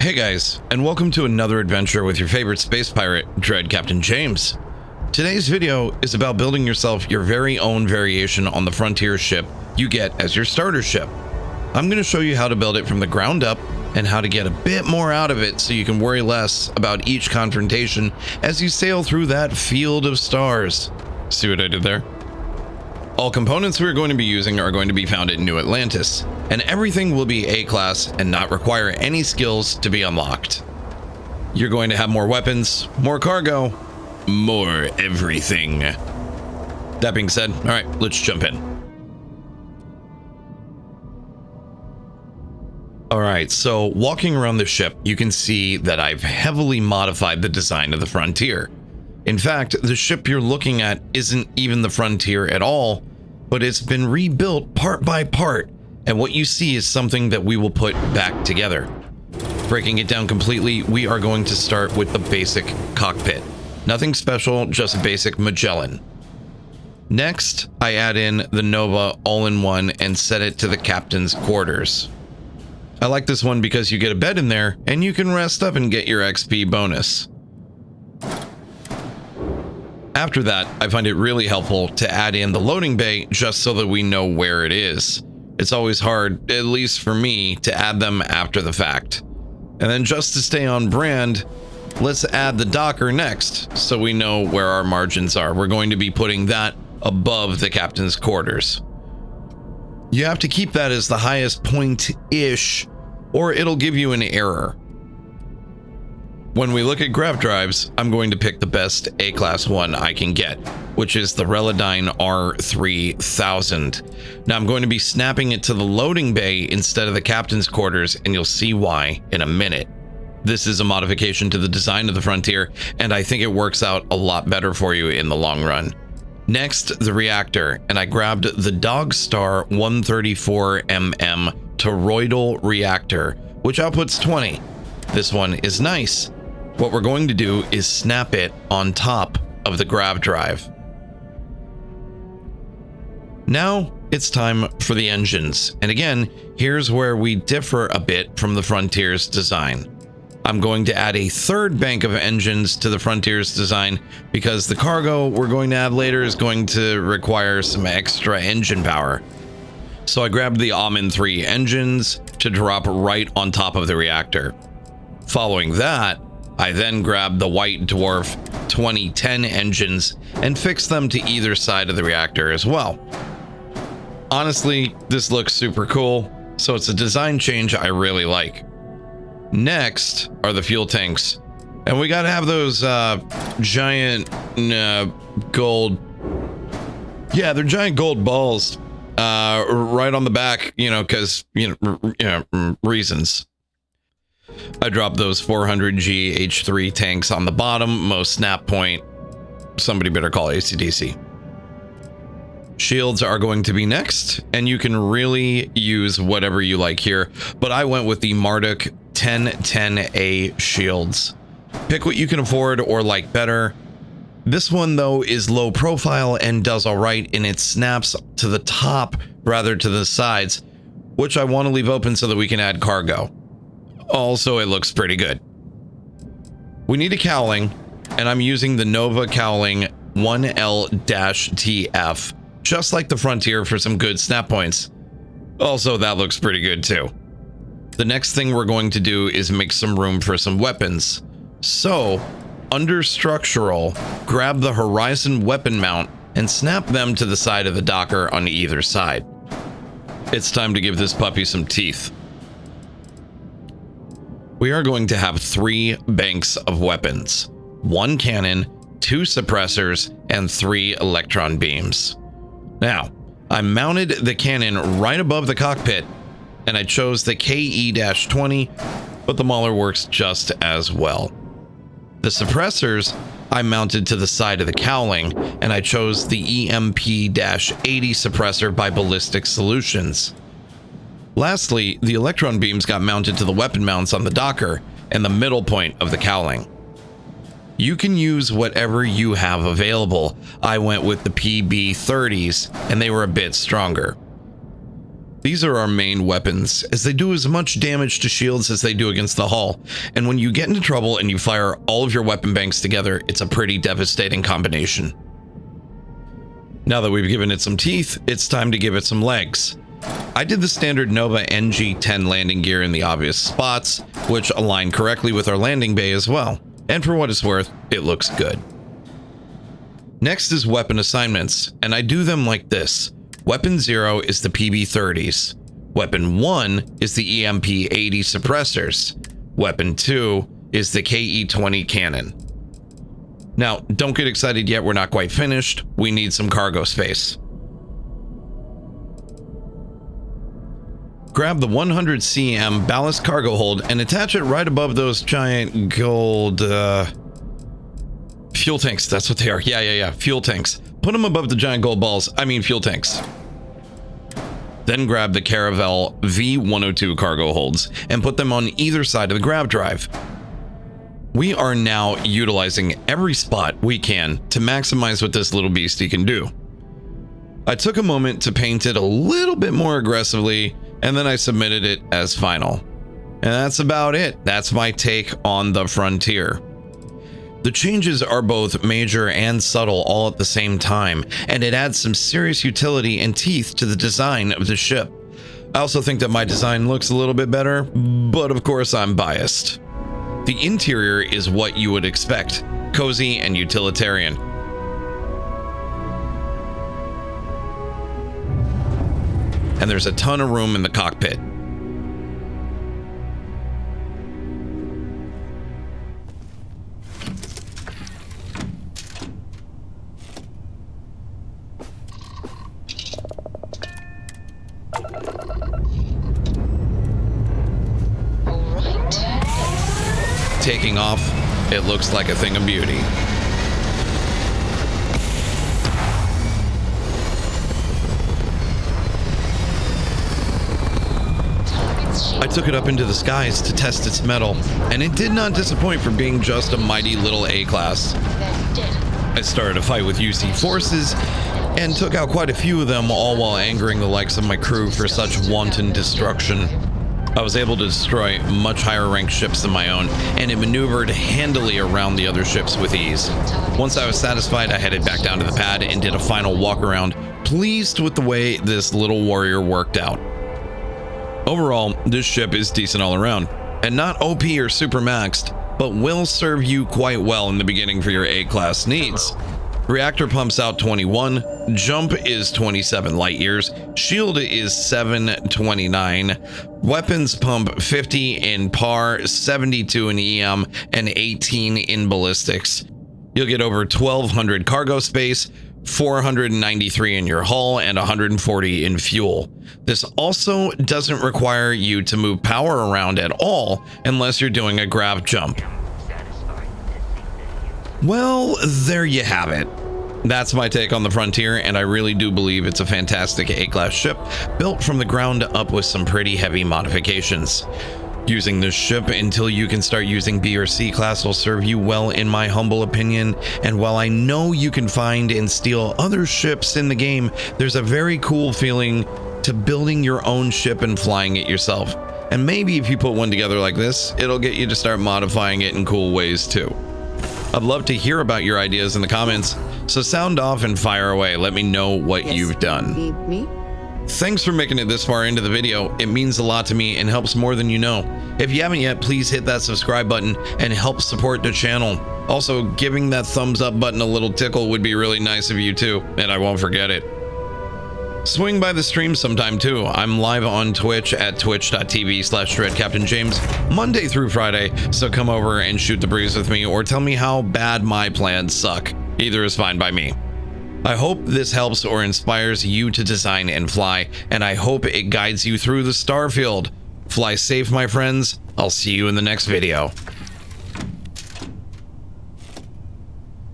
Hey guys, and welcome to another adventure with your favorite space pirate, Dread Captain James. Today's video is about building yourself your very own variation on the Frontier ship you get as your starter ship. I'm going to show you how to build it from the ground up and how to get a bit more out of it so you can worry less about each confrontation as you sail through that field of stars. See what I did there? All components we're going to be using are going to be found at New Atlantis, and everything will be A-class and not require any skills to be unlocked. You're going to have more weapons, more cargo, more everything. That being said, all right, let's jump in. All right, so walking around the ship, you can see that I've heavily modified the design of the Frontier. In fact, the ship you're looking at isn't even the Frontier at all, but it's been rebuilt part by part, and what you see is something that we will put back together. Breaking it down completely, we are going to start with the basic cockpit. Nothing special, just basic Magellan. Next, I add in the Nova all-in-one and set it to the captain's quarters. I like this one because you get a bed in there, and you can rest up and get your XP bonus. After that, I find it really helpful to add in the loading bay just so that we know where it is. It's always hard, at least for me, to add them after the fact. And then just to stay on brand, let's add the docker next so we know where our margins are. We're going to be putting that above the captain's quarters. You have to keep that as the highest point-ish, or it'll give you an error. When we look at grav drives, I'm going to pick the best A-class one I can get, which is the Relodyne R3000. Now I'm going to be snapping it to the loading bay instead of the captain's quarters, and you'll see why in a minute. This is a modification to the design of the Frontier, and I think it works out a lot better for you in the long run. Next, the reactor, and I grabbed the Dogstar 134mm toroidal reactor, which outputs 20. This one is nice. What we're going to do is snap it on top of the grav drive. Now it's time for the engines. And again, here's where we differ a bit from the Frontier's design. I'm going to add a third bank of engines to the Frontier's design because the cargo we're going to add later is going to require some extra engine power. So I grabbed the Almond 3 engines to drop right on top of the reactor. Following that, I then grabbed the White Dwarf 2010 engines and fixed them to either side of the reactor as well. Honestly, this looks super cool, so it's a design change I really like. Next are the fuel tanks, and we gotta have those giant gold, yeah, they're giant gold balls right on the back, because reasons. I dropped those 400G H3 tanks on the bottom, most snap point. Somebody better call AC/DC. Shields are going to be next, and you can really use whatever you like here, but I went with the Marduk 1010A shields. Pick what you can afford or like better. This one, though, is low profile and does all right, and it snaps to the top rather to the sides, which I want to leave open so that we can add cargo. Also, it looks pretty good. We need a cowling, and I'm using the Nova cowling 1L-TF, just like the Frontier, for some good snap points. Also, that looks pretty good too. The next thing we're going to do is make some room for some weapons. So, under structural, grab the Horizon weapon mount and snap them to the side of the docker on either side. It's time to give this puppy some teeth. We are going to have 3 banks of weapons, 1 cannon, 2 suppressors, and 3 electron beams. Now, I mounted the cannon right above the cockpit, and I chose the KE-20, but the Mauler works just as well. The suppressors I mounted to the side of the cowling, and I chose the EMP-80 suppressor by Ballistic Solutions. Lastly, the electron beams got mounted to the weapon mounts on the docker and the middle point of the cowling. You can use whatever you have available. I went with the PB-30s, and they were a bit stronger. These are our main weapons, as they do as much damage to shields as they do against the hull, and when you get into trouble and you fire all of your weapon banks together, it's a pretty devastating combination. Now that we've given it some teeth, it's time to give it some legs. I did the standard Nova NG-10 landing gear in the obvious spots, which align correctly with our landing bay as well, and for what it's worth, it looks good. Next is weapon assignments, and I do them like this. Weapon 0 is the PB-30s. Weapon 1 is the EMP-80 suppressors. Weapon 2 is the KE-20 cannon. Now, don't get excited yet, we're not quite finished. We need some cargo space. Grab the 100 cm ballast cargo hold and attach it right above those giant gold fuel tanks. That's what they are. Yeah. Fuel tanks. Put them above the giant gold balls. I mean, fuel tanks. Then grab the Caravel V102 cargo holds and put them on either side of the grav drive. We are now utilizing every spot we can to maximize what this little beastie can do. I took a moment to paint it a little bit more aggressively, and then I submitted it as final. And that's about it. That's my take on the Frontier. The changes are both major and subtle all at the same time, and it adds some serious utility and teeth to the design of the ship. I also think that my design looks a little bit better, but of course I'm biased. The interior is what you would expect, cozy and utilitarian. And there's a ton of room in the cockpit. Taking off, it looks like a thing of beauty. I took it up into the skies to test its mettle, and it did not disappoint for being just a mighty little A-class. I started a fight with UC forces and took out quite a few of them, all while angering the likes of my crew for such wanton destruction. I was able to destroy much higher ranked ships than my own, and it maneuvered handily around the other ships with ease. Once I was satisfied, I headed back down to the pad and did a final walk around, pleased with the way this little warrior worked out. Overall, this ship is decent all around, and not OP or super maxed, but will serve you quite well in the beginning for your A-class needs. Reactor pumps out 21, jump is 27 light years, shield is 729, weapons pump 50 in par, 72 in EM, and 18 in ballistics. You'll get over 1200 cargo space, 493 in your hull, and 140 in fuel. This also doesn't require you to move power around at all unless you're doing a grav jump. Well, there you have it. That's my take on the Frontier, and I really do believe it's a fantastic A-class ship built from the ground up with some pretty heavy modifications. Using this ship until you can start using B or C class will serve you well in my humble opinion, and while I know you can find and steal other ships in the game, there's a very cool feeling to building your own ship and flying it yourself. And maybe if you put one together like this, it'll get you to start modifying it in cool ways too. I'd love to hear about your ideas in the comments, so sound off and fire away. Let me know what you've done. Me? Thanks for making it this far into the video. It means a lot to me and helps more than you know. If you haven't yet, please hit that subscribe button and help support the channel. Also, giving that thumbs up button a little tickle would be really nice of you too, and I won't forget it. Swing by the stream sometime too. I'm live on Twitch at twitch.tv/DreadCaptainJames Monday through Friday, so come over and shoot the breeze with me or tell me how bad my plans suck. Either is fine by me. I hope this helps or inspires you to design and fly, and I hope it guides you through the Starfield. Fly safe, my friends. I'll see you in the next video.